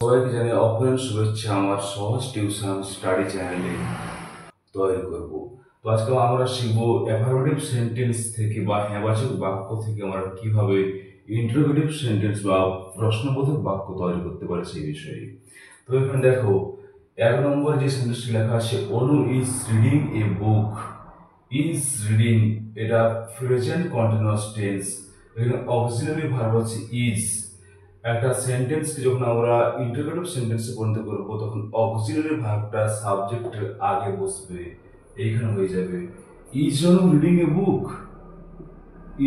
সবাইকে জানিয়ে অফলাইন শুভেচ্ছা আমার সহজ টিউশন স্টাডি চ্যানেলে তৈরি করব। তো আজকে আমরা শিখব অ্যাফারমেটিভ সেন্টেন্স থেকে বা হ্যাঁবাচক বাক্য থেকে আমরা কিভাবে ইন্টারোগেটিভ সেন্টেন্স বা প্রশ্নবোধক বাক্য তৈরি করতে পারি সেই বিষয়ে। তো এখানে দেখো 1 নম্বর যে সেন্টেন্সটি লেখা আছে, Anu is reading a book. Is reading এটা প্রেজেন্ট কন্টিনিউয়াস টেন্স, এখানে অক্সিলারি ভার্ব হচ্ছে ইজ। একটা সেন্টেন্সকে যখন আমরা ইন্টারোগেটিভ সেন্টেন্সে পরিণত করবো তখন অক্সিলারি ভার্বটা সাবজেক্টের আগে বসবে, এইখানে হয়ে যাবে is Anu reading a book.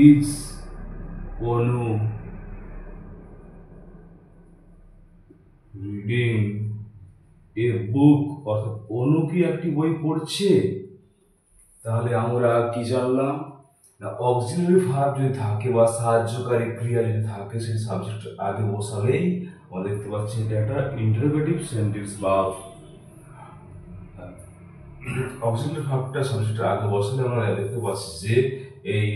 Is Anu reading a book, অর্থাৎ অনু কি একটি বই পড়ছে। তাহলে আমরা কি জানলাম না, অক্সিলারি ভার্ব যদি থাকে বা সাহায্যকারী ক্রিয়া যদি থাকে সেই সাবজেক্ট আগে বসালেই আমরা দেখতে পাচ্ছি এটা একটা ইন্টারোগেটিভ সেন্টেন্স বা অক্সিলারি ভার্বটা সাবজেক্টের আগে বসালে আমরা দেখতে পাচ্ছি যে এই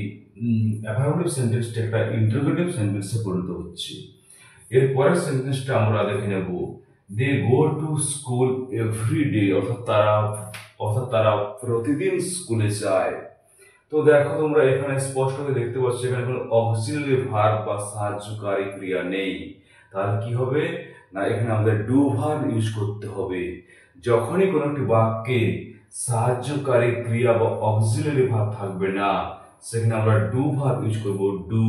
অ্যাফারমেটিভ সেন্টেন্সটা একটা ইন্টারোগেটিভ সেন্টেন্সে পরিণত হচ্ছে। এর পরের সেন্টেন্সটা আমরা দেখে নেব, they go to school every day, অর্থাৎ তারা প্রতিদিন স্কুলে যায়। তো দেখো তোমরা এখানে স্পষ্ট করে দেখতে পাচ্ছ এখানে কোনো অক্সিলারি ভার্ব বা সাহায্যকারী ক্রিয়া নেই। তাহলে কি হবে না, এখানে আমাদের ডু ভার্ব ইউজ করতে হবে। যখনই কোনো একটি বাক্যে সাহায্যকারী ক্রিয়া বা অক্সিলারি ভার্ব থাকবে না সেখানে আমরা ডু ভার্ব ইউজ করব, ডু,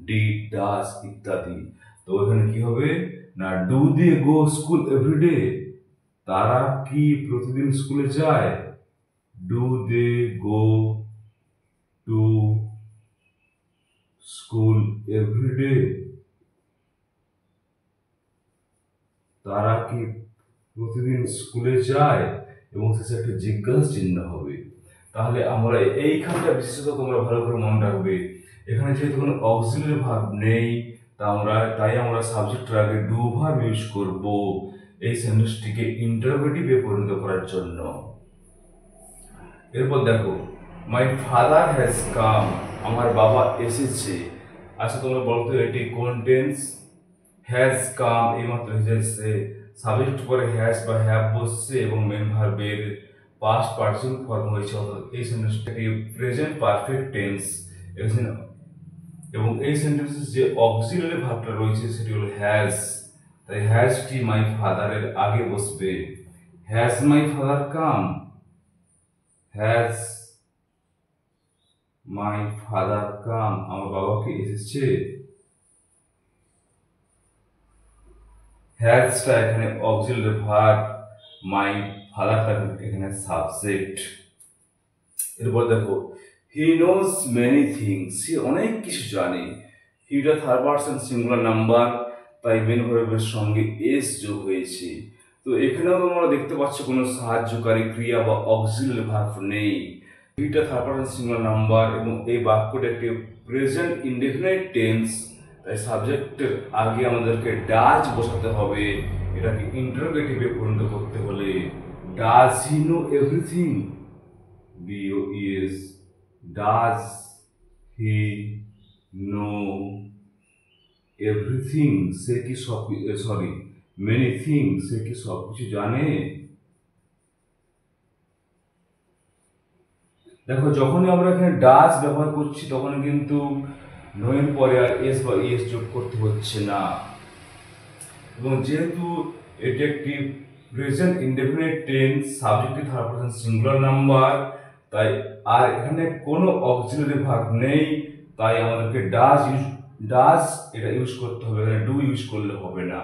ডিড, ডাজ ইত্যাদি। তো এখানে কি হবে না, do they go school everyday, তারা কি প্রতিদিন স্কুলে যায়। Do they go to school everyday, তারা কি প্রতিদিন স্কুলে যায়, এবং শেষে একটা জিজ্ঞাসা চিহ্ন হবে। তাহলে আমরা এইখানটা বিশেষত তোমরা ভালো করে মনে রাখবে, এখানে যেহেতু কোনো অক্সিলারি ভার্ব নেই তাই আমরা সাবজেক্টের আগে ডু ভার্ব ইউজ করব এই সেন্টেন্সটিকে ইন্টারোগেটিভে পরিণত করার জন্য। এরপর দেখো, মাই ফাদার হ্যাজ কাম, আমার বাবা এসেছে। আচ্ছা তোমরা বলতো এটি কোন টেন্স। হ্যাজ কাম এইমাত্র এসেছে, সাবজেক্ট পরে হ্যাজ বা হ্যাভ বসছে এবং মেন ভার্বের পাস্ট পার্টিসিপল ফর্ম হয়েছে, অর্থাৎ এই সেন্টেন্সটি প্রেজেন্ট পারফেক্ট টেন্স। এবং এই সেন্টেন্সের যে অক্সিলারি ভার্বটা রয়েছে সেটি হলো হ্যাজ, তাই হ্যাজটি মাই ফাদারের আগে বসবে। Has my father come, has my father come, আমার বাবা কি এসেছে। হ্যাজটা এখানে অক্সিলারি ভার্ব, মাই ফাদারটা এখানে সাবজেক্ট। এরপর দেখো, হি নোজ মেনি থিংস, সে অনেক কিছু জানে। হিটা থার্ড পারসন সিঙ্গুলার নাম্বার, তাই মেন ভার্বের সঙ্গে এস যোগ হয়েছে। তো এখানেও তোমরা দেখতে পাচ্ছ কোনো সাহায্যকারী ক্রিয়া বা অক্সিলারি ভার্ব নেই। হিটা থার্ড পারসন সিঙ্গুলার নাম্বার এবং এই বাক্যটা একটি প্রেজেন্ট ইনডেফিনাইট টেন্স, তাই সাবজেক্টের আগে আমাদেরকে ডাজ বসাতে হবে এটাকে ইন্টারোগেটিভে পরিণত করতে হলে। Does he know everything, DOES, does he know everything, সে কি সব, সরি many things, সে কি সব কিছু জানে। দেখো যখনই আমরা এখানে ডাজ ব্যবহার করছি তখন কিন্তু নোয়ের পরে আর এস বা ইএস যোগ করতে হচ্ছে না, এবং যেহেতু এটি একটি present indefinite tense, subjective third person singular number, তাই আর এখানে কোনো অক্সিলারি ভার্ব নেই, তাই আমাদেরকে ডাজ এটা ইউজ করতে হবে, এখানে ডু ইউজ করলে হবে না।